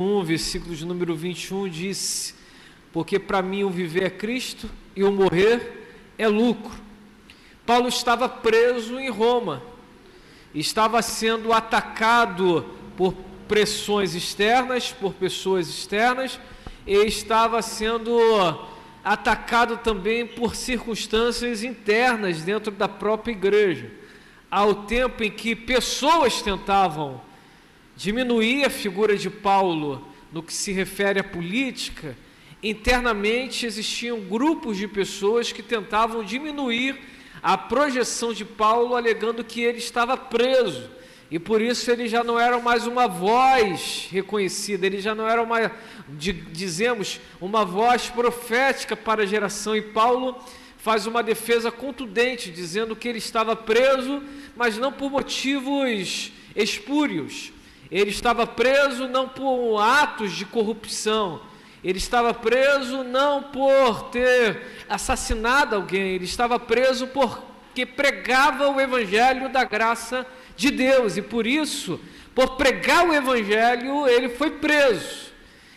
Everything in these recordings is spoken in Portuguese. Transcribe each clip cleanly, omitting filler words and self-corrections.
1, versículo de número 21, diz: porque para mim o viver é Cristo e o morrer é lucro. Paulo estava preso em Roma, estava sendo atacado por pressões externas, por pessoas externas, e estava sendo atacado também por circunstâncias internas dentro da própria igreja, ao tempo em que pessoas tentavam diminuir a figura de Paulo no que se refere à política. Internamente existiam grupos de pessoas que tentavam diminuir a projeção de Paulo, alegando que ele estava preso, e por isso ele já não era mais uma voz reconhecida, ele já não era uma voz profética para a geração, e Paulo faz uma defesa contundente, dizendo que ele estava preso, mas não por motivos espúrios, ele estava preso não por atos de corrupção, ele estava preso não por ter assassinado alguém, ele estava preso porque pregava o evangelho da graça de Deus, e por isso, por pregar o evangelho, ele foi preso.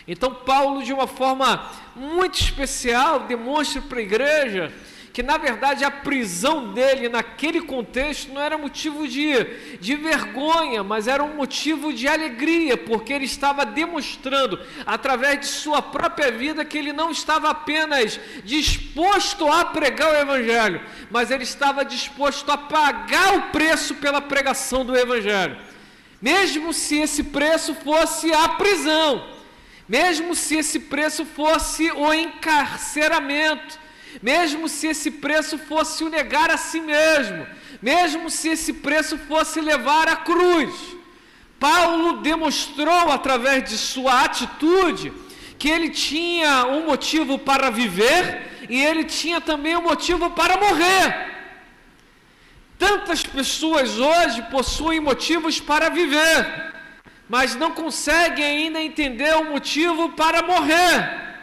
Então Paulo, de uma forma muito especial, demonstra para a igreja que na verdade a prisão dele naquele contexto não era motivo de vergonha, mas era um motivo de alegria, porque ele estava demonstrando através de sua própria vida que ele não estava apenas disposto a pregar o evangelho, mas ele estava disposto a pagar o preço pela pregação do evangelho, mesmo se esse preço fosse a prisão, mesmo se esse preço fosse o encarceramento, mesmo se esse preço fosse o negar a si mesmo, mesmo se esse preço fosse levar à cruz. Paulo demonstrou através de sua atitude que ele tinha um motivo para viver e ele tinha também um motivo para morrer. Tantas pessoas hoje possuem motivos para viver, mas não conseguem ainda entender o motivo para morrer.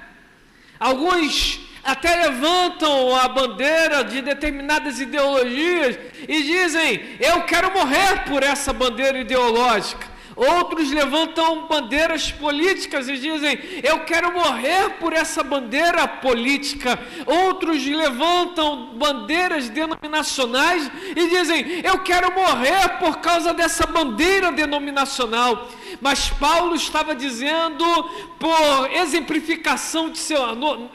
Alguns até levantam a bandeira de determinadas ideologias e dizem: eu quero morrer por essa bandeira ideológica. Outros levantam bandeiras políticas e dizem: eu quero morrer por essa bandeira política. Outros levantam bandeiras denominacionais e dizem: eu quero morrer por causa dessa bandeira denominacional. Mas Paulo estava dizendo, por exemplificação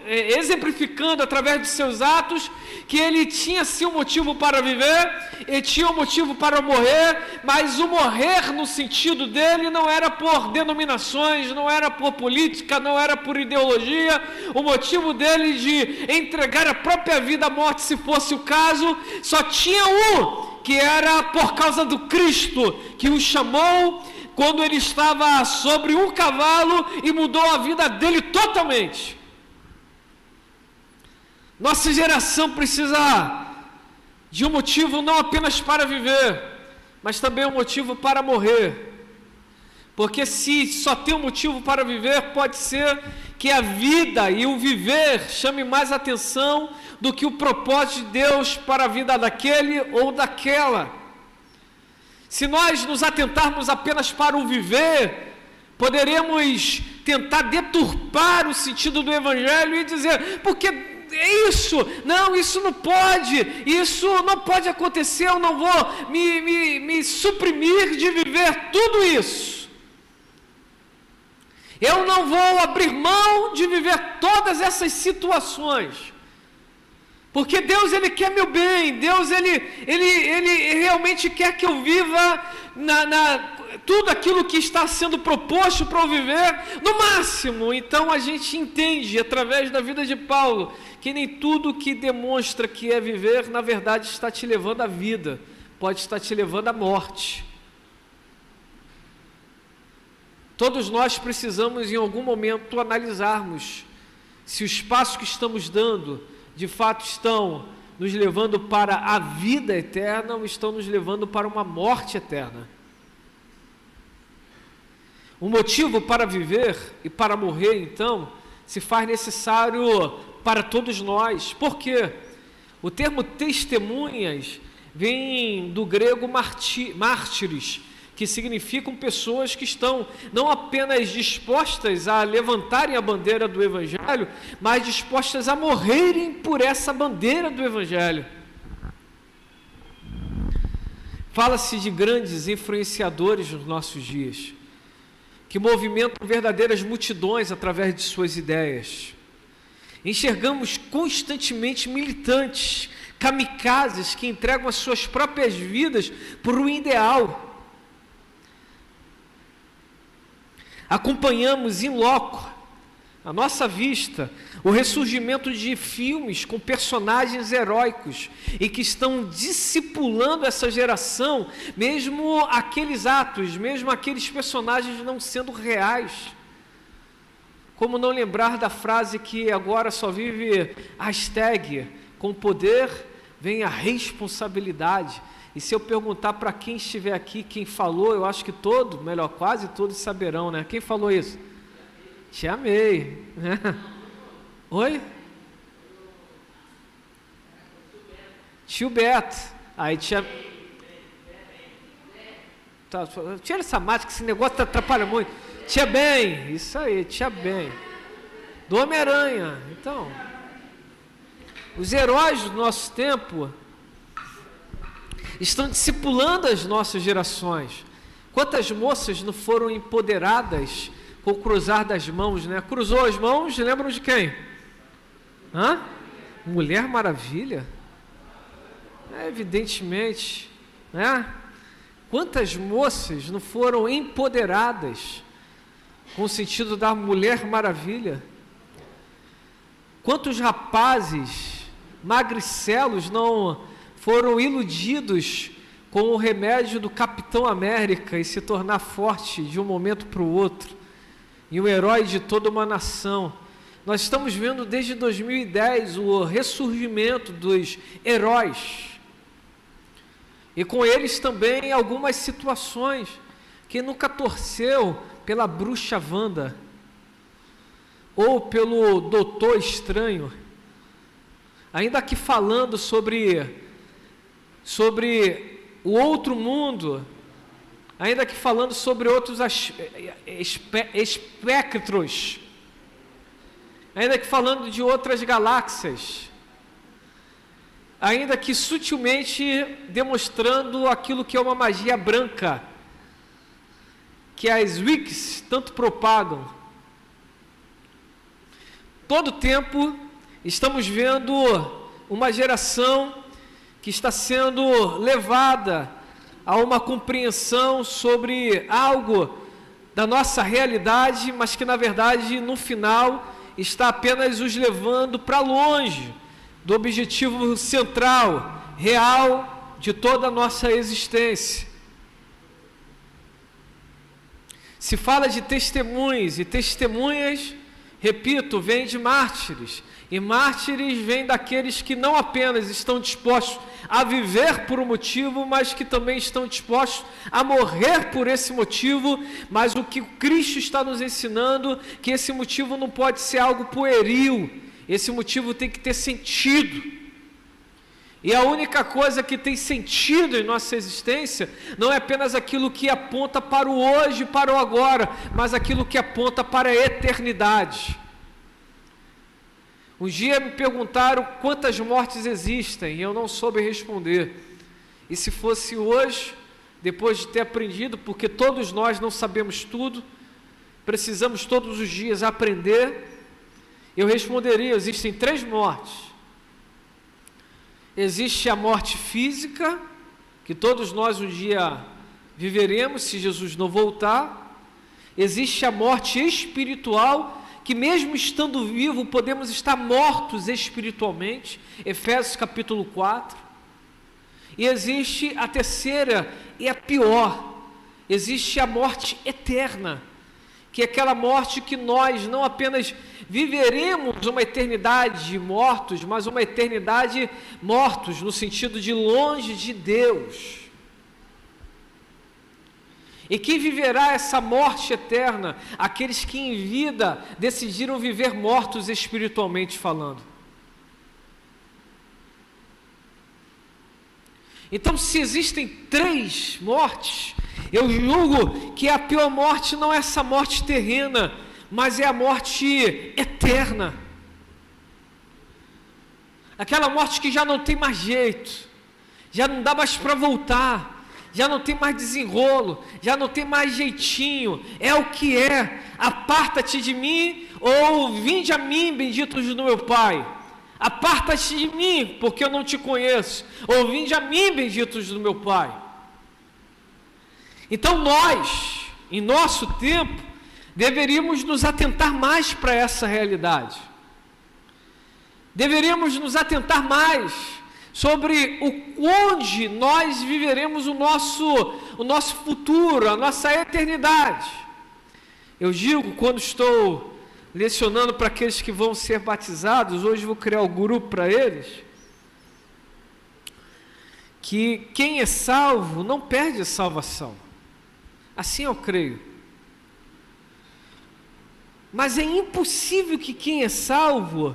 exemplificando através de seus atos, que ele tinha sim um motivo para viver, e tinha um motivo para morrer, mas o morrer no sentido dele não era por denominações, não era por política, não era por ideologia. O motivo dele de entregar a própria vida à morte, se fosse o caso, só tinha um, que era por causa do Cristo, que o chamou quando ele estava sobre um cavalo e mudou a vida dele totalmente. Nossa geração precisa de um motivo não apenas para viver, mas também um motivo para morrer. Porque se só tem um motivo para viver, pode ser que a vida e o viver chame mais atenção do que o propósito de Deus para a vida daquele ou daquela. Se nós nos atentarmos apenas para o viver, poderemos tentar deturpar o sentido do evangelho e dizer: porque isso não pode acontecer, eu não vou me suprimir de viver tudo isso. Eu não vou abrir mão de viver todas essas situações. Porque Deus, Ele quer meu bem, Deus, Ele realmente quer que eu viva tudo aquilo que está sendo proposto para eu viver no máximo. Então a gente entende, através da vida de Paulo, que nem tudo que demonstra que é viver, na verdade está te levando à vida, pode estar te levando à morte. Todos nós precisamos em algum momento analisarmos se os passos que estamos dando de fato estão nos levando para a vida eterna ou estão nos levando para uma morte eterna. O motivo para viver e para morrer, então, se faz necessário para todos nós. Por quê? O termo testemunhas vem do grego mártires, que significam pessoas que estão não apenas dispostas a levantarem a bandeira do Evangelho, mas dispostas a morrerem por essa bandeira do Evangelho. Fala-se de grandes influenciadores nos nossos dias, que movimentam verdadeiras multidões através de suas ideias. Enxergamos constantemente militantes, kamikazes, que entregam as suas próprias vidas por um ideal. Acompanhamos in loco, à nossa vista, o ressurgimento de filmes com personagens heróicos e que estão discipulando essa geração, mesmo aqueles atos, mesmo aqueles personagens não sendo reais. Como não lembrar da frase que agora só vive hashtag, com poder vem a responsabilidade. E se eu perguntar para quem estiver aqui, quem falou, eu acho que quase todos saberão, né? Quem falou isso? Te amei. Oi? Tio Beto. Aí tia... Tá, tira essa máscara, que esse negócio atrapalha muito. Tia Bem, isso aí, Tia Bem. Do Homem-Aranha. Então, os heróis do nosso tempo estão discipulando as nossas gerações. Quantas moças não foram empoderadas com o cruzar das mãos, né? Cruzou as mãos, lembram de quem? Mulher Maravilha? Evidentemente, né? Quantas moças não foram empoderadas com o sentido da Mulher Maravilha? Quantos rapazes magricelos não foram iludidos com o remédio do Capitão América e se tornar forte de um momento para o outro, e um herói de toda uma nação? Nós estamos vendo desde 2010 o ressurgimento dos heróis, e com eles também algumas situações. Quem nunca torceu pela bruxa Wanda, ou pelo Doutor Estranho, ainda que falando sobre o outro mundo, ainda que falando sobre outros espectros, ainda que falando de outras galáxias, ainda que sutilmente demonstrando aquilo que é uma magia branca, que as wikis tanto propagam. Todo tempo estamos vendo uma geração que está sendo levada a uma compreensão sobre algo da nossa realidade, mas que na verdade no final está apenas os levando para longe do objetivo central, real, de toda a nossa existência. Se fala de testemunhos, e testemunhas, repito, vem de mártires, e mártires vêm daqueles que não apenas estão dispostos a viver por um motivo, mas que também estão dispostos a morrer por esse motivo. Mas o que Cristo está nos ensinando, que esse motivo não pode ser algo pueril, esse motivo tem que ter sentido. E a única coisa que tem sentido em nossa existência não é apenas aquilo que aponta para o hoje, para o agora, mas aquilo que aponta para a eternidade. Um dia me perguntaram quantas mortes existem e eu não soube responder. E se fosse hoje, depois de ter aprendido, porque todos nós não sabemos tudo, precisamos todos os dias aprender, eu responderia: existem 3 mortes. Existe a morte física, que todos nós um dia viveremos se Jesus não voltar. Existe a morte espiritual, que mesmo estando vivo, podemos estar mortos espiritualmente, Efésios capítulo 4. E existe a terceira, e a pior, existe a morte eterna, que é aquela morte que nós não apenas viveremos uma eternidade mortos, mas uma eternidade mortos, no sentido de longe de Deus. E quem viverá essa morte eterna? Aqueles que em vida decidiram viver mortos espiritualmente falando. Então, se existem 3 mortes, Eu julgo que a pior morte não é essa morte terrena, mas é a morte eterna. Aquela morte que já não tem mais jeito, já não dá mais para voltar, já não tem mais desenrolo, já não tem mais jeitinho, é o que é. Aparta-te de mim, ou vinde a mim, benditos do meu Pai. Aparta-te de mim, porque eu não te conheço, ou vinde a mim, benditos do meu Pai. Então nós, em nosso tempo, deveríamos nos atentar mais para essa realidade. Deveríamos nos atentar mais sobre onde nós viveremos o nosso futuro, a nossa eternidade. Eu digo, quando estou lecionando para aqueles que vão ser batizados, hoje vou criar um grupo para eles, que quem é salvo não perde a salvação. Assim eu creio. Mas é impossível que quem é salvo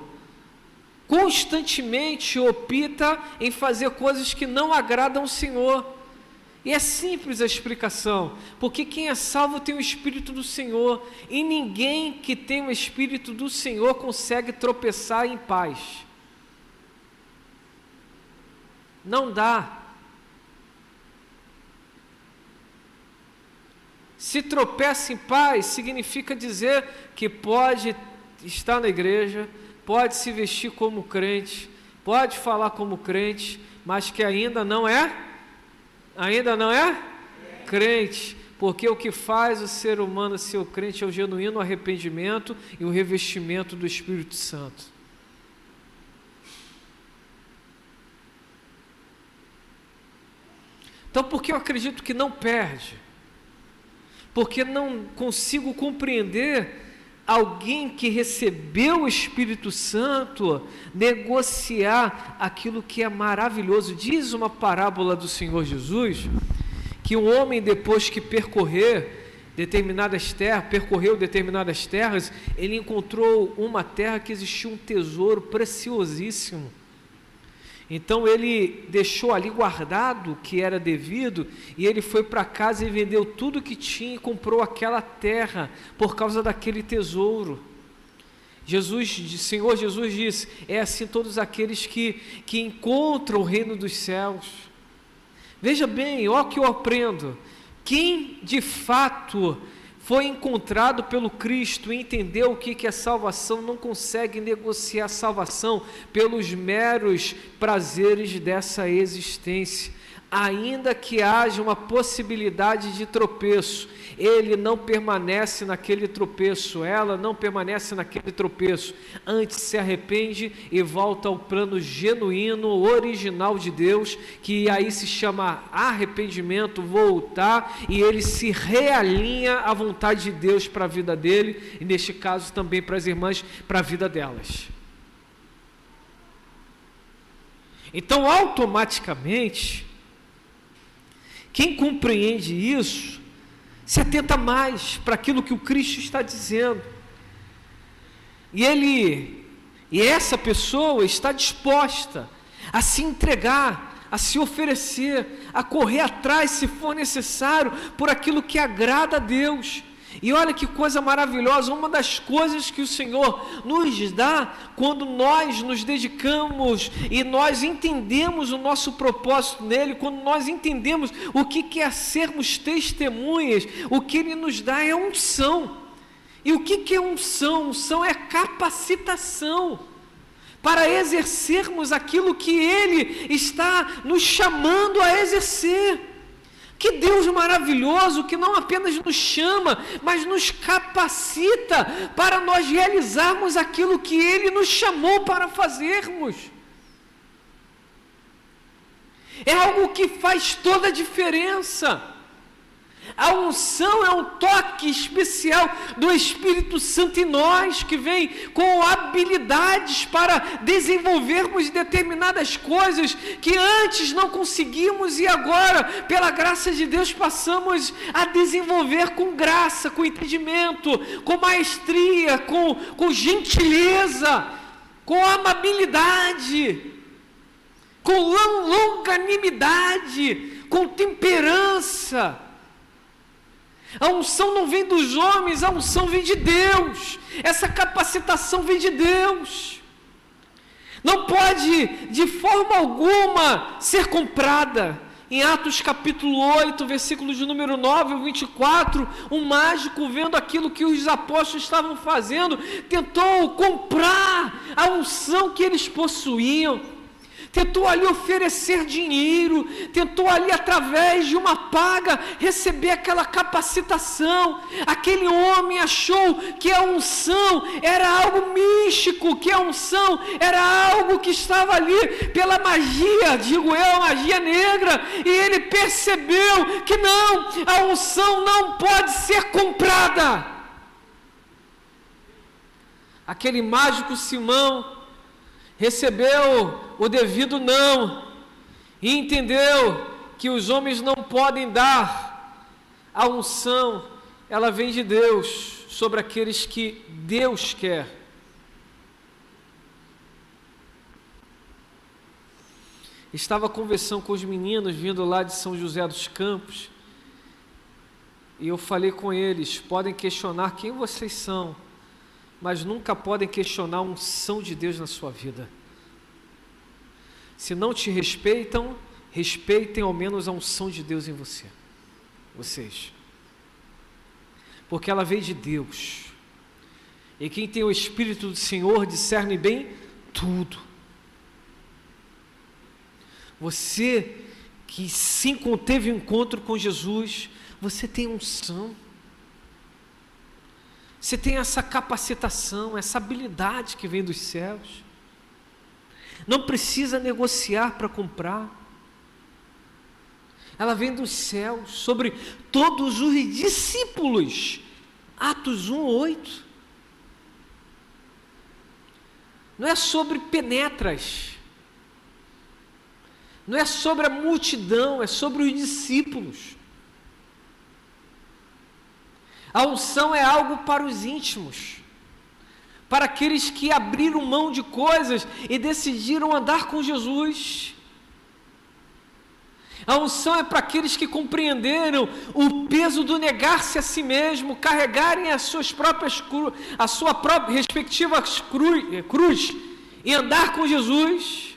constantemente opta em fazer coisas que não agradam ao Senhor. E é simples a explicação, porque quem é salvo tem o Espírito do Senhor, e ninguém que tem o Espírito do Senhor consegue tropeçar em paz. Não dá. Se tropeça em paz, significa dizer que pode estar na igreja, pode se vestir como crente, pode falar como crente, mas que ainda não é crente, porque o que faz o ser humano ser o crente é o genuíno arrependimento e o revestimento do Espírito Santo. Então, por que eu acredito que não perde? Porque não consigo compreender alguém que recebeu o Espírito Santo negociar aquilo que é maravilhoso. Diz uma parábola do Senhor Jesus, que um homem, depois que percorreu determinadas terras, ele encontrou uma terra que existia um tesouro preciosíssimo. Então ele deixou ali guardado o que era devido, e ele foi para casa e vendeu tudo que tinha e comprou aquela terra por causa daquele tesouro. Senhor Jesus disse: é assim todos aqueles que encontram o reino dos céus. Veja bem, ó que eu aprendo, quem de fato foi encontrado pelo Cristo e entendeu o que é salvação, não consegue negociar salvação pelos meros prazeres dessa existência. Ainda que haja uma possibilidade de tropeço, ele não permanece naquele tropeço, ela não permanece naquele tropeço, antes se arrepende e volta ao plano genuíno, original de Deus, que aí se chama arrependimento, voltar, e ele se realinha à vontade de Deus para a vida dele, e neste caso também para as irmãs, para a vida delas. Então, automaticamente, quem compreende isso, se atenta mais para aquilo que o Cristo está dizendo. E essa pessoa está disposta a se entregar, a se oferecer, a correr atrás, se for necessário, por aquilo que agrada a Deus. E olha que coisa maravilhosa, uma das coisas que o Senhor nos dá quando nós nos dedicamos e nós entendemos o nosso propósito nele, quando nós entendemos o que é sermos testemunhas, o que ele nos dá é unção. E o que é unção? Unção é capacitação para exercermos aquilo que ele está nos chamando a exercer. Que Deus maravilhoso, que não apenas nos chama, mas nos capacita para nós realizarmos aquilo que Ele nos chamou para fazermos. É algo que faz toda a diferença. A unção é um toque especial do Espírito Santo em nós, que vem com habilidades para desenvolvermos determinadas coisas que antes não conseguimos e agora, pela graça de Deus, passamos a desenvolver com graça, com entendimento, com maestria, com gentileza, com amabilidade, com longanimidade, com temperança. A unção não vem dos homens, a unção vem de Deus. Essa capacitação vem de Deus. Não pode, de forma alguma, ser comprada. Em Atos capítulo 8, versículos de número 9 ao 24, um mágico, vendo aquilo que os apóstolos estavam fazendo, tentou comprar a unção que eles possuíam. Tentou ali oferecer dinheiro, tentou ali através de uma paga receber aquela capacitação. Aquele homem achou que a unção era algo místico, que a unção era algo que estava ali pela magia, digo eu, magia negra, e ele percebeu que não, a unção não pode ser comprada. Aquele mágico Simão recebeu o devido não, e entendeu que os homens não podem dar a unção, ela vem de Deus, sobre aqueles que Deus quer. Estava conversando com os meninos, vindo lá de São José dos Campos, e eu falei com eles, podem questionar quem vocês são, mas nunca podem questionar a unção de Deus na sua vida. Se não te respeitam, respeitem ao menos a unção de Deus em vocês. Porque ela veio de Deus. E quem tem o Espírito do Senhor discerne bem tudo. Você que sim teve um encontro com Jesus, você tem unção. Você tem essa capacitação, essa habilidade que vem dos céus. Não precisa negociar para comprar. Ela vem dos céus, sobre todos os discípulos. Atos 1:8. Não é sobre penetras. Não é sobre a multidão, é sobre os discípulos. A unção é algo para os íntimos, para aqueles que abriram mão de coisas e decidiram andar com Jesus. A unção é para aqueles que compreenderam o peso do negar-se a si mesmo, carregarem as suas próprias a sua própria respectiva cruz e andar com Jesus.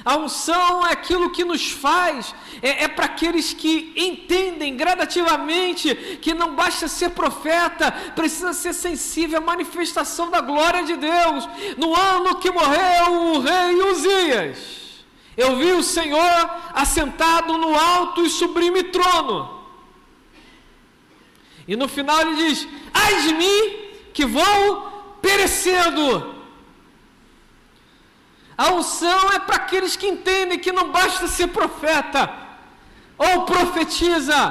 A unção é aquilo que nos faz, é para aqueles que entendem gradativamente que não basta ser profeta, precisa ser sensível à manifestação da glória de Deus. No ano que morreu o rei Uzias, eu vi o Senhor assentado no alto e sublime trono. E no final ele diz: ai de mim que vou perecendo. A unção é para aqueles que entendem que não basta ser profeta ou profetiza,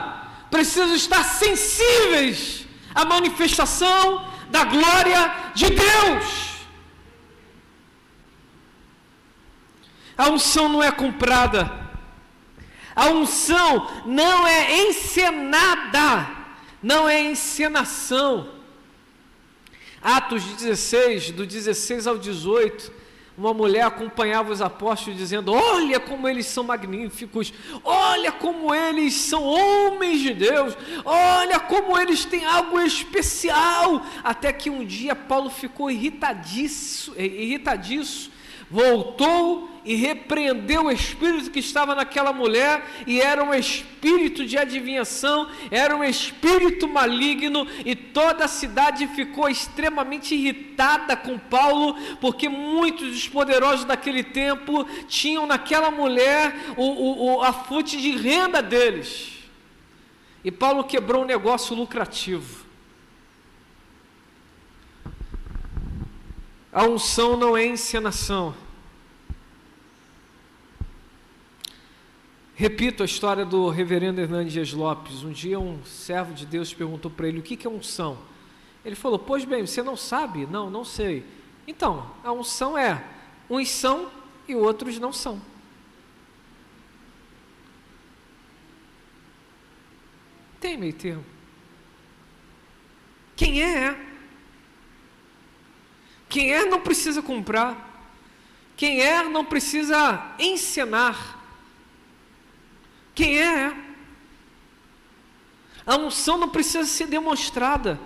precisam estar sensíveis à manifestação da glória de Deus. A unção não é comprada, a unção não é encenada, não é encenação. Atos 16, do 16 ao 18, uma mulher acompanhava os apóstolos dizendo: olha como eles são magníficos, olha como eles são homens de Deus, olha como eles têm algo especial. Até que um dia Paulo ficou irritadiço, voltou e repreendeu o espírito que estava naquela mulher, e era um espírito de adivinhação, era um espírito maligno, e toda a cidade ficou extremamente irritada com Paulo, porque muitos dos poderosos daquele tempo tinham naquela mulher a fonte de renda deles, e Paulo quebrou um negócio lucrativo. A unção não é encenação. Repito a história do reverendo Hernandes Dias Lopes. Um dia um servo de Deus perguntou para ele: o que é unção? Ele falou: pois bem, você não sabe? Não, não sei. Então, a unção é, uns são e outros não são. Tem meio termo. Quem é. Quem é não precisa comprar. Quem é não precisa encenar. Quem é. A unção não precisa ser demonstrada,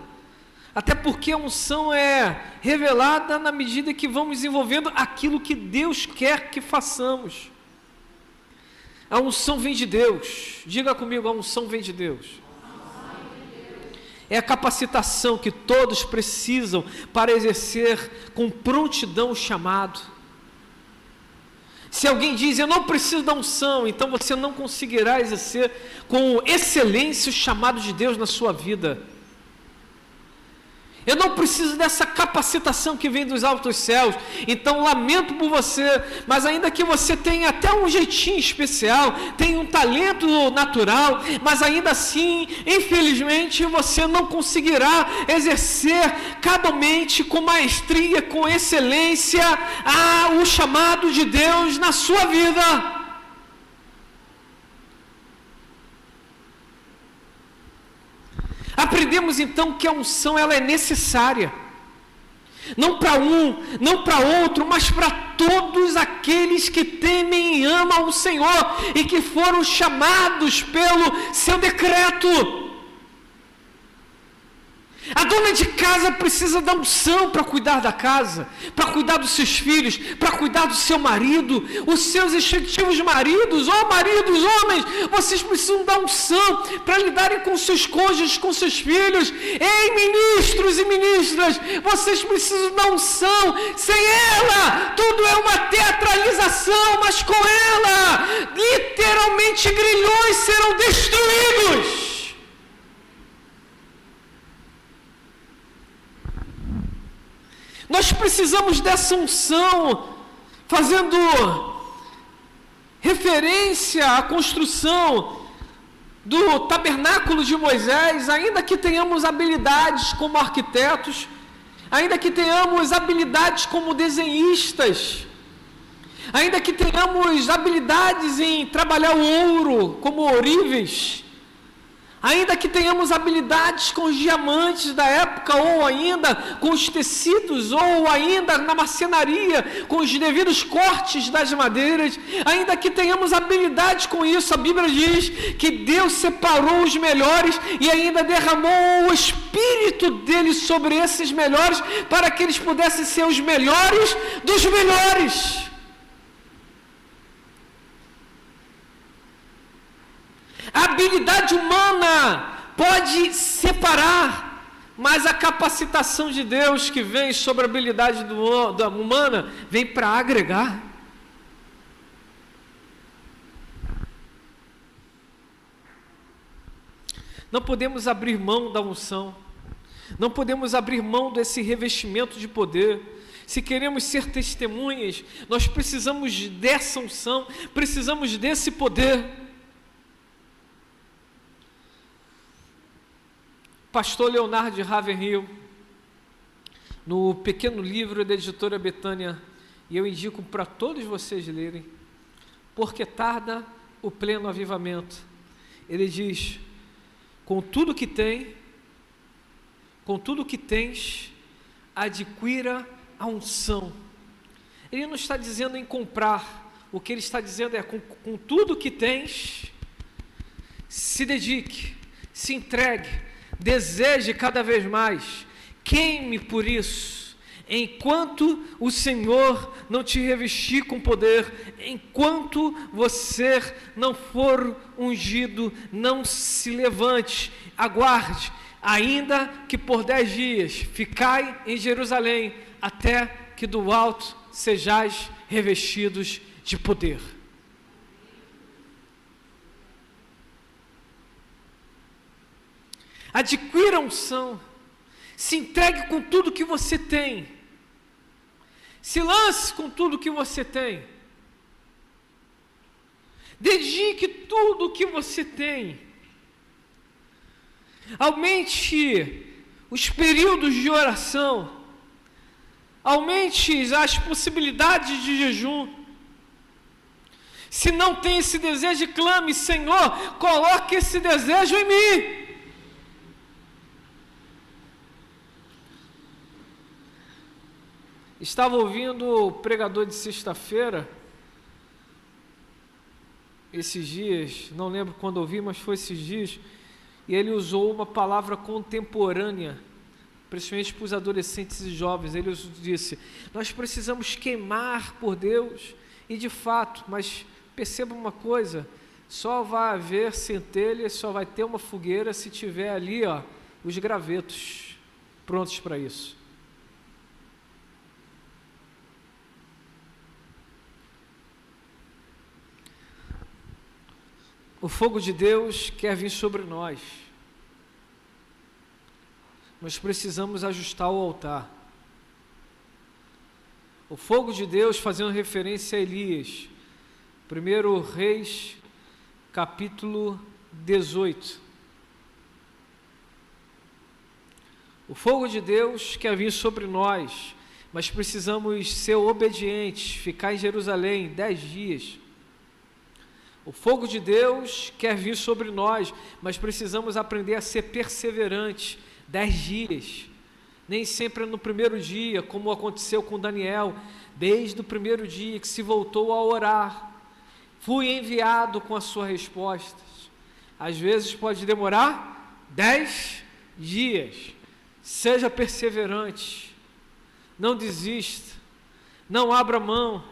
até porque a unção é revelada na medida que vamos desenvolvendo aquilo que Deus quer que façamos. A unção vem de Deus. Diga comigo, a unção vem de Deus. É a capacitação que todos precisam para exercer com prontidão o chamado. Se alguém diz, eu não preciso da unção, então você não conseguirá exercer com excelência o chamado de Deus na sua vida. Eu não preciso dessa capacitação que vem dos altos céus, então lamento por você, mas ainda que você tenha até um jeitinho especial, tenha um talento natural, mas ainda assim, infelizmente, você não conseguirá exercer cabalmente, com maestria, com excelência, o chamado de Deus na sua vida. Aprendemos então que a unção ela é necessária, não para um, não para outro, mas para todos aqueles que temem e amam o Senhor e que foram chamados pelo seu decreto. A dona de casa precisa da unção para cuidar da casa, para cuidar dos seus filhos, para cuidar do seu marido, os seus respectivos maridos, maridos, homens, vocês precisam da unção para lidarem com seus cônjuges, com seus filhos. Ei, ministros e ministras, vocês precisam da unção. Sem ela, tudo é uma teatralização, mas com ela, literalmente grilhões serão destruídos. Nós precisamos dessa unção, fazendo referência à construção do tabernáculo de Moisés, ainda que tenhamos habilidades como arquitetos, ainda que tenhamos habilidades como desenhistas, ainda que tenhamos habilidades em trabalhar o ouro como ouríveis, ainda que tenhamos habilidades com os diamantes da época, ou ainda com os tecidos, ou ainda na marcenaria, com os devidos cortes das madeiras, ainda que tenhamos habilidades com isso, a Bíblia diz que Deus separou os melhores e ainda derramou o Espírito dele sobre esses melhores, para que eles pudessem ser os melhores dos melhores. A habilidade humana pode separar, mas a capacitação de Deus que vem sobre a habilidade da humana vem para agregar. Não podemos abrir mão da unção, não podemos abrir mão desse revestimento de poder. Se queremos ser testemunhas, nós precisamos dessa unção, precisamos desse poder. Pastor Leonardo de Ravenhill, no pequeno livro da editora Betânia, e eu indico para todos vocês lerem, Porque Tarda o Pleno Avivamento. Ele diz, com tudo que tem, com tudo que tens, adquira a unção. Ele não está dizendo em comprar, o que ele está dizendo é, com tudo que tens, se dedique, se entregue, deseje cada vez mais, queime por isso, enquanto o Senhor não te revestir com poder, enquanto você não for ungido, não se levante, aguarde, ainda que por 10 dias, ficai em Jerusalém, até que do alto sejais revestidos de poder. Adquira a unção, se entregue com tudo que você tem, se lance com tudo que você tem, dedique tudo que você tem, aumente os períodos de oração, aumente as possibilidades de jejum. Se não tem esse desejo, clame, Senhor, coloque esse desejo em mim. Estava ouvindo o pregador de sexta-feira, esses dias, não lembro quando ouvi, mas foi esses dias, e ele usou uma palavra contemporânea, principalmente para os adolescentes e jovens. Ele disse: nós precisamos queimar por Deus, e de fato, mas perceba uma coisa, só vai haver centelha, só vai ter uma fogueira se tiver ali, os gravetos prontos para isso. O fogo de Deus quer vir sobre nós. Nós precisamos ajustar o altar. O fogo de Deus, fazendo referência a Elias, 1 Reis, capítulo 18. O fogo de Deus quer vir sobre nós, mas precisamos ser obedientes, ficar em Jerusalém 10 dias. O fogo de Deus quer vir sobre nós, mas precisamos aprender a ser perseverantes 10 dias. Nem sempre é no primeiro dia, como aconteceu com Daniel, desde o primeiro dia que se voltou a orar. Fui enviado com as suas respostas. Às vezes pode demorar 10 dias. Seja perseverante. Não desista. Não abra mão.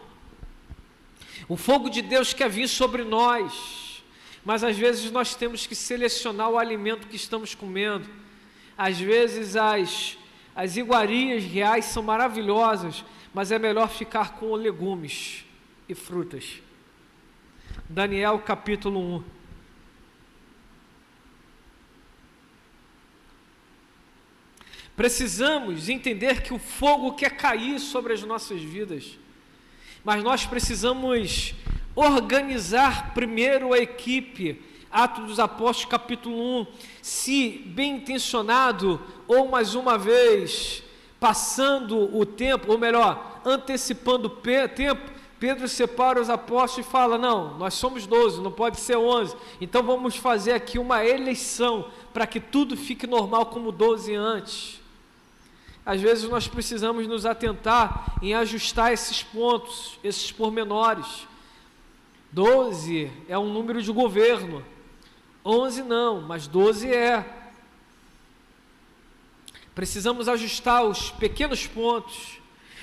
O fogo de Deus quer vir sobre nós, mas às vezes nós temos que selecionar o alimento que estamos comendo. Às vezes as iguarias reais são maravilhosas, mas é melhor ficar com legumes e frutas. Daniel capítulo 1. Precisamos entender que o fogo quer cair sobre as nossas vidas, mas nós precisamos organizar primeiro a equipe. Atos dos Apóstolos, capítulo 1, se bem intencionado, ou mais uma vez, passando o tempo, ou melhor, antecipando o tempo, Pedro separa os apóstolos e fala: não, nós somos 12, não pode ser 11, então vamos fazer aqui uma eleição, para que tudo fique normal como 12 antes. Às vezes nós precisamos nos atentar em ajustar esses pontos, esses pormenores. 12 é um número de governo, 11 não, mas 12 é. Precisamos ajustar os pequenos pontos,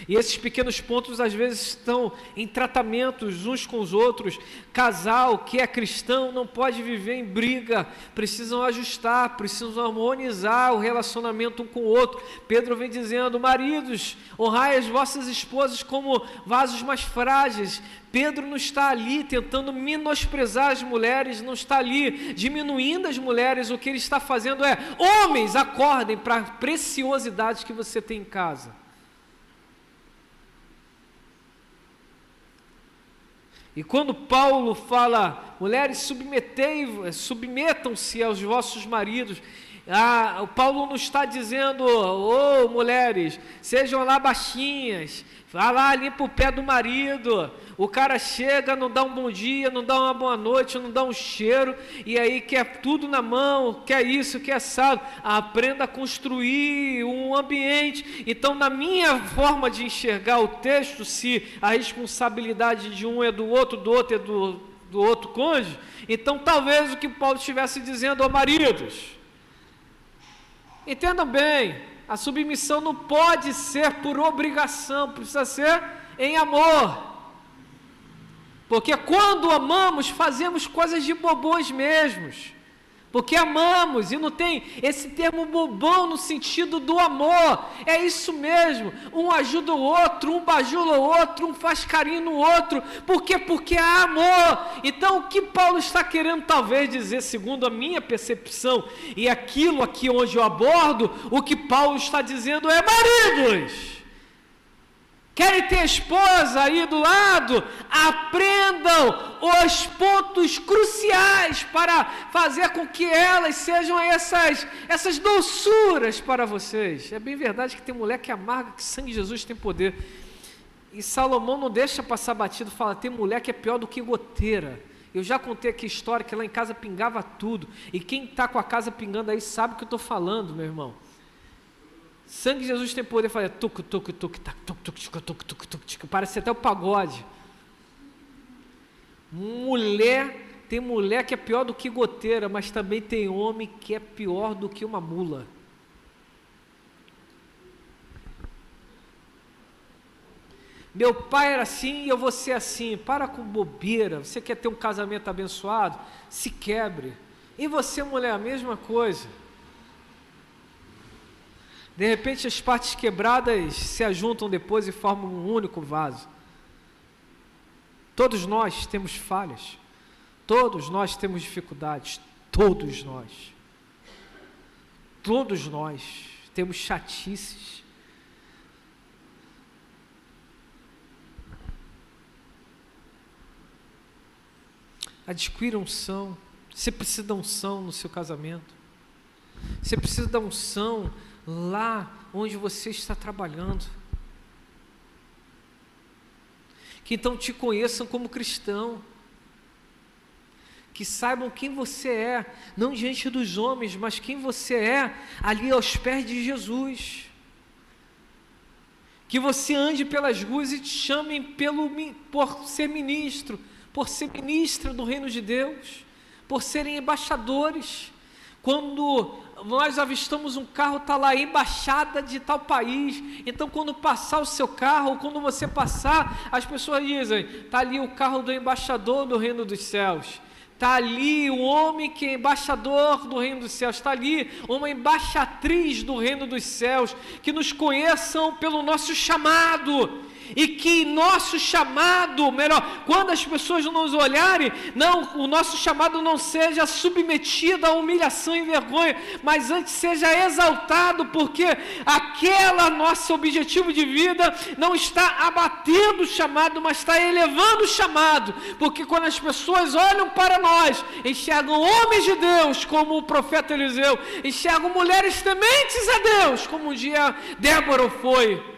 e esses pequenos pontos às vezes estão em tratamentos uns com os outros. Casal que é cristão não pode viver em briga, precisam ajustar, precisam harmonizar o relacionamento um com o outro. Pedro vem dizendo: maridos, honrai as vossas esposas como vasos mais frágeis. Pedro não está ali tentando menosprezar as mulheres, não está ali diminuindo as mulheres. O que ele está fazendo é: homens, acordem para a preciosidade que você tem em casa. E quando Paulo fala: mulheres, submetam-se aos vossos maridos, o Paulo não está dizendo: mulheres, sejam lá baixinhas, vá lá, limpa o pé do marido. O cara chega, não dá um bom dia, não dá uma boa noite, não dá um cheiro, e aí quer tudo na mão, quer isso, quer assado. Aprenda a construir um ambiente. Então, na minha forma de enxergar o texto, se a responsabilidade de um é do outro é do outro cônjuge, então talvez o que Paulo estivesse dizendo: maridos, entendam bem, a submissão não pode ser por obrigação, precisa ser em amor. Porque quando amamos, fazemos coisas de bobões mesmos. Porque amamos, e não tem esse termo bobão no sentido do amor. É isso mesmo, um ajuda o outro, um bajula o outro, um faz carinho no outro. Por quê? Porque há amor. Então o que Paulo está querendo talvez dizer, segundo a minha percepção, e aquilo aqui onde eu abordo, o que Paulo está dizendo é: maridos, querem ter esposa aí do lado? Aprendam os pontos cruciais para fazer com que elas sejam essas doçuras para vocês. É bem verdade que tem mulher que amarga, que sangue de Jesus tem poder. E Salomão não deixa passar batido, fala: tem mulher que é pior do que goteira. Eu já contei aqui a história que lá em casa pingava tudo. E quem está com a casa pingando aí sabe o que eu estou falando, meu irmão. Sangue de Jesus tem poder, fala tuc, tuc, tuc, tac, tuc, tuc, tuc, tuc, tuc, tuc, tuc, parece até o pagode. Mulher Tem mulher que é pior do que goteira, mas também tem homem que é pior do que uma mula. Meu pai era assim e eu vou ser assim. Para com bobeira. Você quer ter um casamento abençoado? Se quebre. E você, mulher, a mesma coisa. De repente as partes quebradas se ajuntam depois e formam um único vaso. Todos nós temos falhas. Todos nós temos dificuldades. Todos nós. Todos nós temos chatices. Adquira unção. Você precisa da unção no seu casamento. Você precisa da unção lá onde você está trabalhando. Que então te conheçam como cristão. Que saibam quem você é, não diante dos homens, mas quem você é ali aos pés de Jesus. Que você ande pelas ruas e te chamem por ser ministro, por ser ministra do reino de Deus, por serem embaixadores. Quando nós avistamos um carro, está lá, embaixada de tal país. Então, quando passar o seu carro, quando você passar, as pessoas dizem: está ali o carro do embaixador do reino dos céus. Está ali o homem que é embaixador do reino dos céus. Está ali uma embaixatriz do reino dos céus. Que nos conheçam pelo nosso chamado. E que nosso chamado, melhor, quando as pessoas nos olharem, não, o nosso chamado não seja submetido à humilhação e vergonha, mas antes seja exaltado, porque aquele nosso objetivo de vida não está abatendo o chamado, mas está elevando o chamado, porque quando as pessoas olham para nós, enxergam homens de Deus, como o profeta Eliseu, enxergam mulheres tementes a Deus, como um dia Débora foi.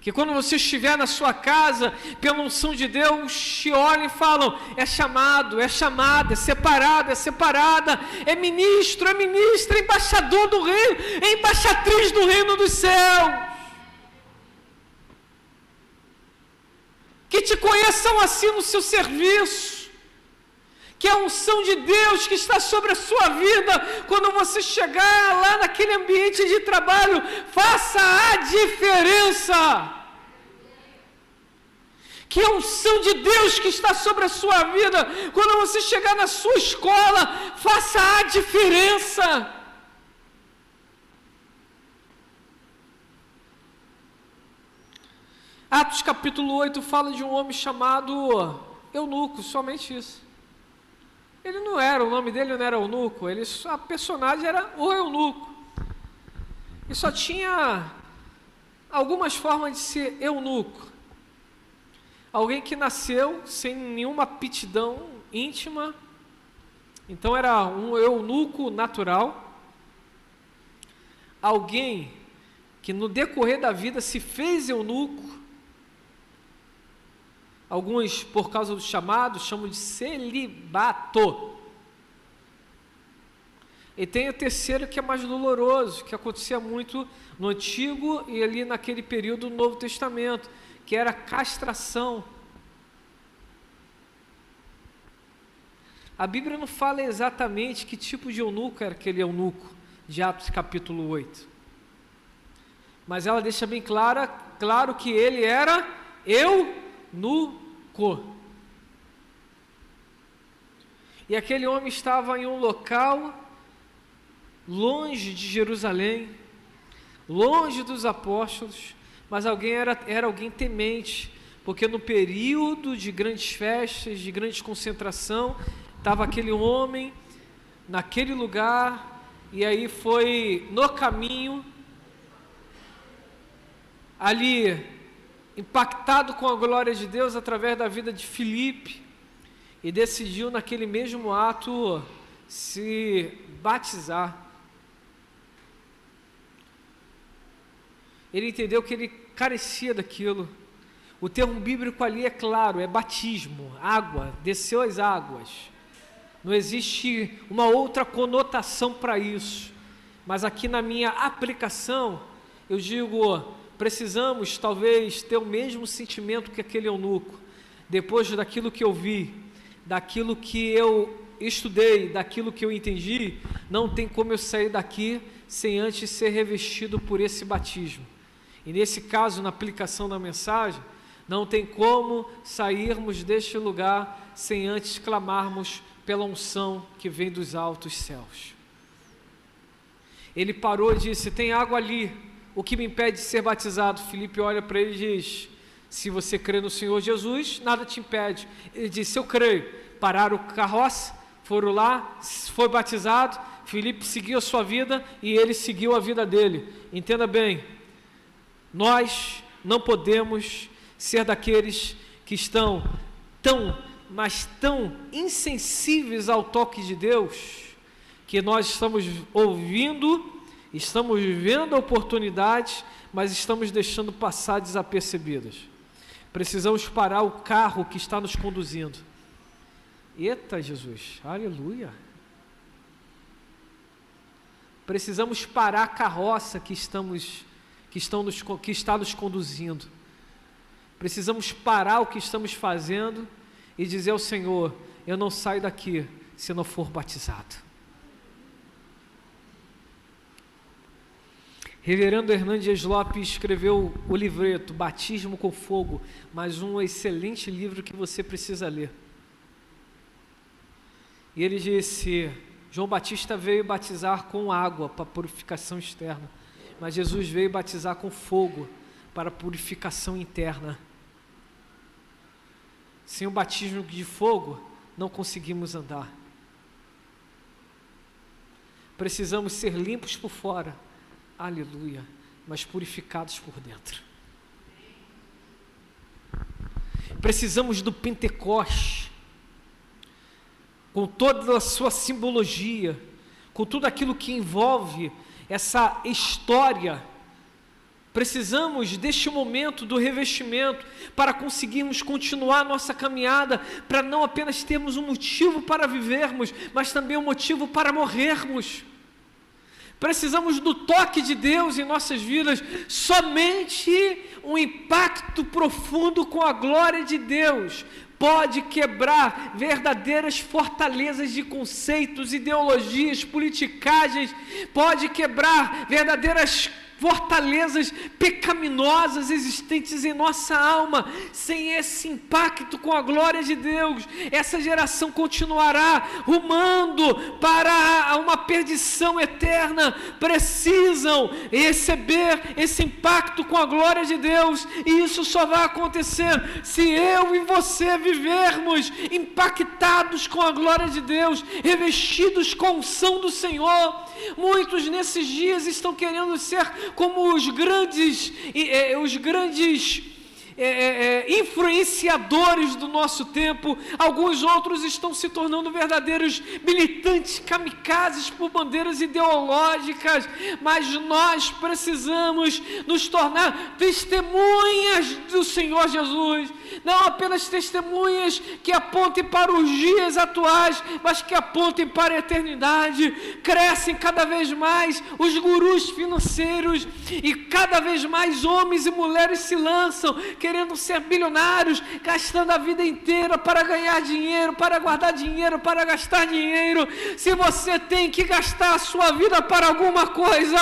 Que quando você estiver na sua casa, pela unção de Deus, te olhem e falam: é chamado, é chamada, é separado, é separada, é ministro, é ministra, é embaixador do reino, é embaixatriz do reino dos céus. Que te conheçam assim no seu serviço. Que a unção de Deus que está sobre a sua vida, quando você chegar lá naquele ambiente de trabalho, faça a diferença. Que a unção de Deus que está sobre a sua vida, quando você chegar na sua escola, faça a diferença. Atos capítulo 8 fala de um homem chamado Eunuco, somente isso. Ele não era, o nome dele não era Eunuco, a personagem era o Eunuco. E só tinha algumas formas de ser eunuco. Alguém que nasceu sem nenhuma aptidão íntima, então era um eunuco natural. Alguém que no decorrer da vida se fez eunuco. Alguns, por causa do chamado, chamam de celibato. E tem o terceiro, que é mais doloroso, que acontecia muito no Antigo e ali naquele período do Novo Testamento, que era a castração. A Bíblia não fala exatamente que tipo de eunuco era aquele eunuco de Atos capítulo 8. Mas ela deixa bem claro que ele era eunuco. E aquele homem estava em um local longe de Jerusalém, longe dos apóstolos, mas era alguém temente, porque no período de grandes festas, de grande concentração, estava aquele homem naquele lugar, e aí foi no caminho, ali, impactado com a glória de Deus através da vida de Filipe, e decidiu naquele mesmo ato se batizar. Ele entendeu que ele carecia daquilo. O termo bíblico ali é claro, é batismo, água, desceu as águas. Não existe uma outra conotação para isso. Mas aqui na minha aplicação, eu digo, precisamos talvez ter o mesmo sentimento que aquele eunuco, depois daquilo que eu vi, daquilo que eu estudei, daquilo que eu entendi, não tem como eu sair daqui sem antes ser revestido por esse batismo. E nesse caso, na aplicação da mensagem, não tem como sairmos deste lugar sem antes clamarmos pela unção que vem dos altos céus. Ele parou e disse: tem água ali, o que me impede de ser batizado? Filipe olha para ele e diz: se você crê no Senhor Jesus, nada te impede. Ele disse: eu creio. Pararam o carroça, foram lá, foi batizado. Filipe seguiu a sua vida e ele seguiu a vida dele. Entenda bem, nós não podemos ser daqueles que estão mas tão insensíveis ao toque de Deus, que nós estamos ouvindo, estamos vendo a oportunidade, mas estamos deixando passar desapercebidas. Precisamos parar o carro que está nos conduzindo. Eita Jesus, aleluia. Precisamos parar a carroça que está nos conduzindo. Precisamos parar o que estamos fazendo e dizer ao Senhor: eu não saio daqui se não for batizado. Reverendo Hernandes Lopes escreveu o livreto Batismo com Fogo, mais um excelente livro que você precisa ler. E ele disse: João Batista veio batizar com água para purificação externa, mas Jesus veio batizar com fogo para purificação interna. Sem o batismo de fogo, não conseguimos andar. Precisamos ser limpos por fora, aleluia, mas purificados por dentro. Precisamos do Pentecoste, com toda a sua simbologia, com tudo aquilo que envolve essa história. Precisamos deste momento do revestimento para conseguirmos continuar a nossa caminhada, para não apenas termos um motivo para vivermos, mas também um motivo para morrermos. Precisamos do toque de Deus em nossas vidas. Somente um impacto profundo com a glória de Deus pode quebrar verdadeiras fortalezas de conceitos, ideologias, politicagens, pode quebrar verdadeiras fortalezas pecaminosas existentes em nossa alma. Sem esse impacto com a glória de Deus, essa geração continuará rumando para uma perdição eterna. Precisam receber esse impacto com a glória de Deus, e isso só vai acontecer se eu e você vivermos impactados com a glória de Deus, revestidos com a unção do Senhor. Muitos nesses dias estão querendo ser como os grandes influenciadores do nosso tempo. Alguns outros estão se tornando verdadeiros militantes kamikazes por bandeiras ideológicas, mas nós precisamos nos tornar testemunhas do Senhor Jesus, não apenas testemunhas que apontem para os dias atuais, mas que apontem para a eternidade. Crescem cada vez mais os gurus financeiros, e cada vez mais homens e mulheres se lançam querendo ser bilionários, gastando a vida inteira para ganhar dinheiro, para guardar dinheiro, para gastar dinheiro. Se você tem que gastar a sua vida para alguma coisa,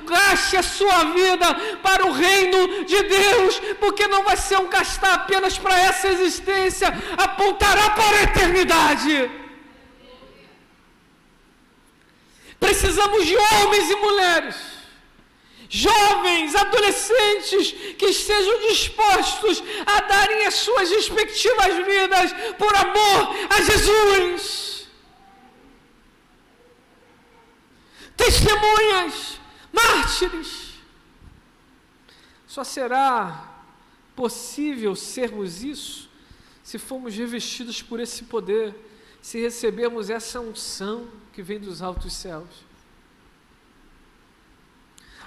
gaste a sua vida para o reino de Deus, porque não vai ser um gastar apenas para essa existência, apontará para a eternidade. Precisamos de homens e mulheres, jovens, adolescentes, que estejam dispostos a darem as suas respectivas vidas por amor a Jesus. Testemunhas, mártires. Só será possível sermos isso se formos revestidos por esse poder, se recebermos essa unção que vem dos altos céus.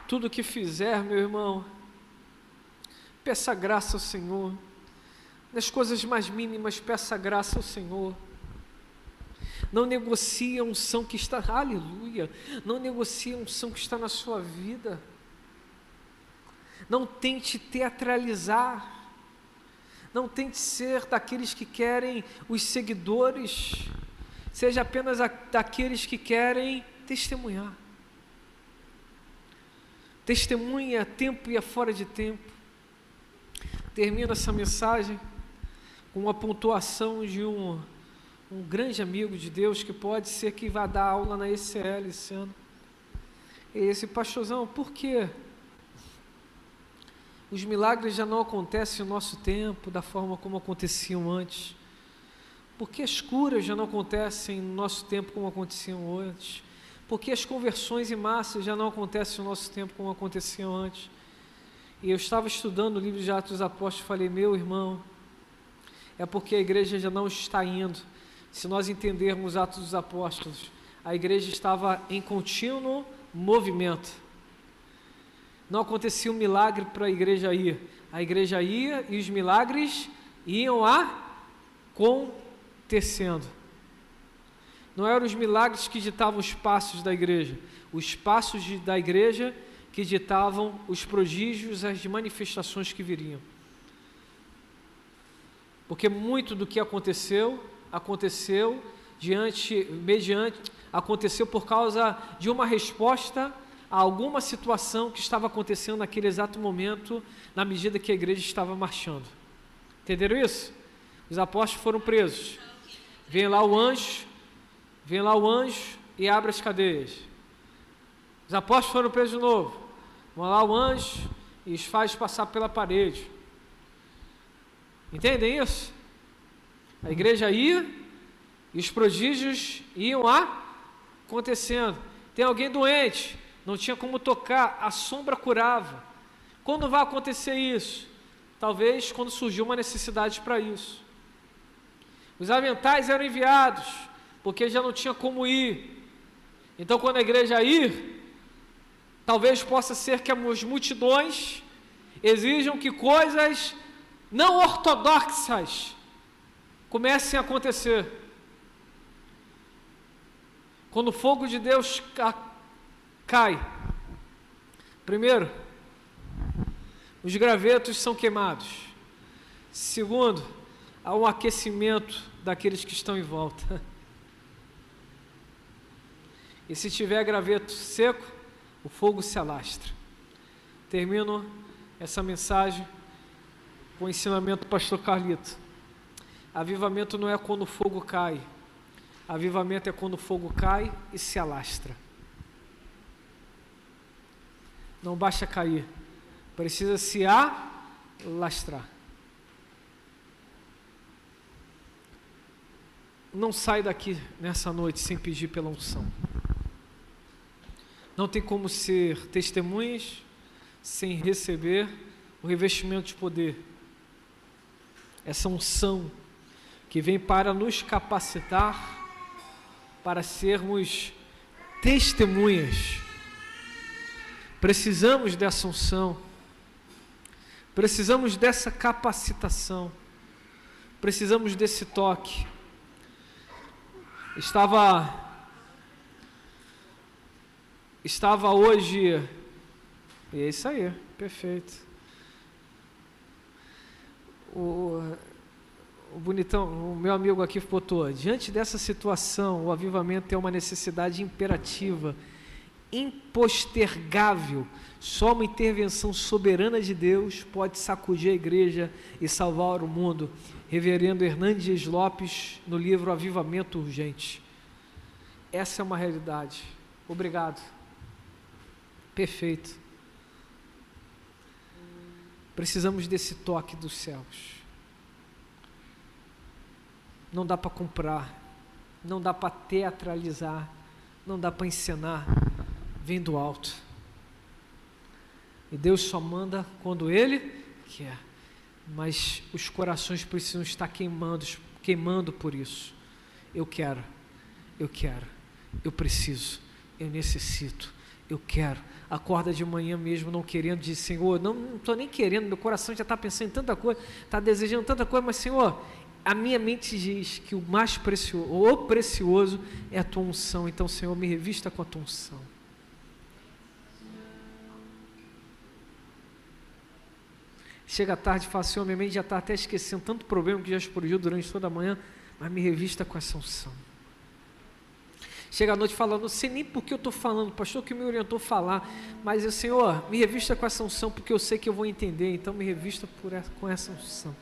Tudo que fizer, meu irmão, peça graça ao Senhor. Nas coisas mais mínimas, peça graça ao Senhor. Não negocie a unção que está, aleluia, não negocie a unção que está na sua vida. Não tente teatralizar. Não tente ser daqueles que querem os seguidores. Seja apenas daqueles que querem testemunhar. Testemunha a tempo e a fora de tempo. Termino essa mensagem com uma pontuação de um grande amigo de Deus, que pode ser que vá dar aula na ECL esse ano. Esse pastorzão, por quê? Os milagres já não acontecem no nosso tempo da forma como aconteciam antes. Porque as curas já não acontecem no nosso tempo como aconteciam antes. Porque as conversões em massa já não acontecem no nosso tempo como aconteciam antes. E eu estava estudando o livro de Atos dos Apóstolos e falei, meu irmão, é porque a igreja já não está indo. Se nós entendermos Atos dos Apóstolos, a igreja estava em contínuo movimento. Não acontecia um milagre para a igreja ir. A igreja ia e os milagres iam acontecendo. Não eram os milagres que ditavam os passos da igreja. Os passos da igreja que ditavam os prodígios, as manifestações que viriam. Porque muito do que aconteceu aconteceu por causa de uma resposta a alguma situação que estava acontecendo naquele exato momento, na medida que a igreja estava marchando. Entenderam isso? Os apóstolos foram presos. Vem lá o anjo e abre as cadeias. Os apóstolos foram presos de novo. Vão lá o anjo e os faz passar pela parede. Entendem isso? A igreja ia e os prodígios iam acontecendo. Tem alguém doente, não tinha como tocar, a sombra curava. Quando vai acontecer isso? Talvez quando surgiu uma necessidade para isso. Os aventais eram enviados, porque já não tinha como ir. Então, quando a igreja ir, talvez possa ser que as multidões exijam que coisas não ortodoxas comecem a acontecer. Quando o fogo de Deus cai, primeiro, os gravetos são queimados. Segundo, há um aquecimento daqueles que estão em volta. E se tiver graveto seco, o fogo se alastra. Termino essa mensagem com o ensinamento do pastor Carlito. Avivamento não é quando o fogo cai. Avivamento é quando o fogo cai e se alastra. Não basta cair, precisa se alastrar. Não sai daqui nessa noite sem pedir pela unção. Não tem como ser testemunhas sem receber o revestimento de poder. Essa unção que vem para nos capacitar para sermos testemunhas. Precisamos dessa unção. Precisamos dessa capacitação. Precisamos desse toque. Estava hoje, e é isso aí, perfeito. O bonitão, o meu amigo aqui botou, diante dessa situação, o avivamento é uma necessidade imperativa, impostergável. Só uma intervenção soberana de Deus pode sacudir a igreja e salvar o mundo. Reverendo Hernandes Lopes, no livro Avivamento Urgente. Essa é uma realidade. Obrigado. Perfeito. Precisamos desse toque dos céus. Não dá para comprar, não dá para teatralizar, não dá para encenar, vem do alto. E Deus só manda quando Ele quer, mas os corações precisam estar queimando por isso. Eu quero, eu preciso, eu necessito, eu quero. Acorda de manhã mesmo não querendo, diz, Senhor, não estou nem querendo, meu coração já está pensando em tanta coisa, está desejando tanta coisa, mas Senhor, a minha mente diz que o mais precioso, o precioso é a tua unção. Então, Senhor, me revista com a tua unção. Chega à tarde e fala, Senhor, minha mente já está até esquecendo tanto problema que já explodiu durante toda a manhã, mas me revista com essa unção. Chega à noite falando, não sei nem por que eu estou falando, o pastor que me orientou a falar, mas Senhor, me revista com essa unção, porque eu sei que eu vou entender, então me revista com essa unção.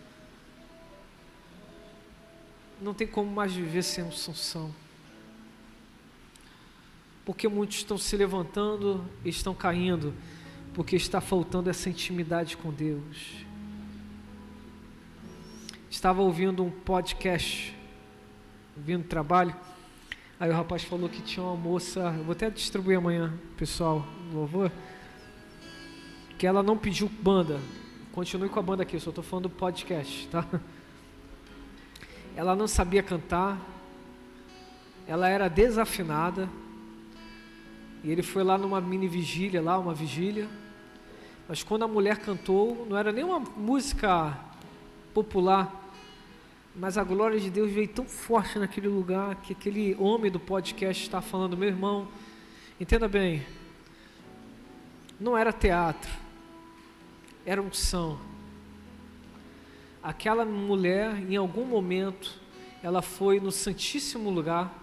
Não tem como mais viver sem unção. Porque muitos estão se levantando e estão caindo, porque está faltando essa intimidade com Deus. Estava ouvindo um podcast, ouvindo trabalho, aí o rapaz falou que tinha uma moça, eu vou até distribuir amanhã, pessoal, no louvor, que ela não pediu banda, continue com a banda aqui, eu só estou falando do podcast, tá? Ela não sabia cantar, ela era desafinada, e ele foi lá numa mini vigília, uma vigília, mas quando a mulher cantou, não era nem uma música popular, mas a glória de Deus veio tão forte naquele lugar, que aquele homem do podcast está falando, meu irmão, entenda bem, não era teatro, era unção. Aquela mulher, em algum momento, ela foi no Santíssimo Lugar,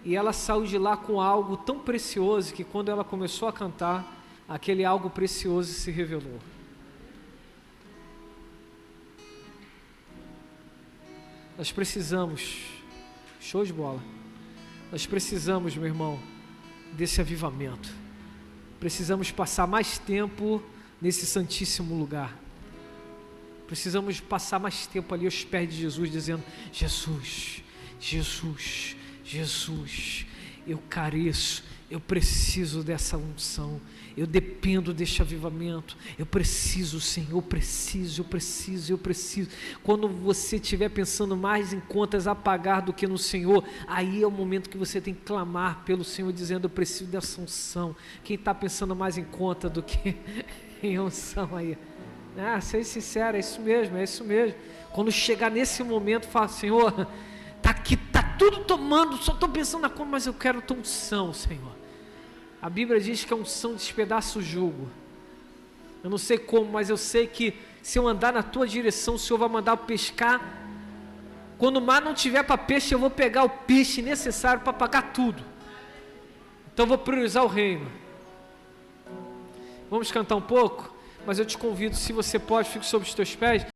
e ela saiu de lá com algo tão precioso, que quando ela começou a cantar, aquele algo precioso se revelou. Nós precisamos, show de bola, nós precisamos, meu irmão, desse avivamento. Precisamos passar mais tempo nesse Santíssimo Lugar. Precisamos passar mais tempo ali aos pés de Jesus, dizendo, Jesus, Jesus, Jesus, eu careço, eu preciso dessa unção, eu dependo deste avivamento, eu preciso, Senhor, eu preciso. Quando você estiver pensando mais em contas a pagar do que no Senhor, aí é o momento que você tem que clamar pelo Senhor, dizendo, eu preciso dessa unção. Quem está pensando mais em conta do que em unção aí? Ser sincero, é isso mesmo. Quando chegar nesse momento, fala, Senhor, tá aqui, tá tudo tomando, só estou pensando na conta, mas eu quero tua unção, Senhor. A Bíblia diz que a unção despedaça o jugo. Eu não sei como, mas eu sei que se eu andar na tua direção, o Senhor vai mandar eu pescar. Quando o mar não tiver para peixe, eu vou pegar o peixe necessário para pagar tudo. Então eu vou priorizar o reino. Vamos cantar um pouco? Mas eu te convido, se você pode, fique sobre os teus pés.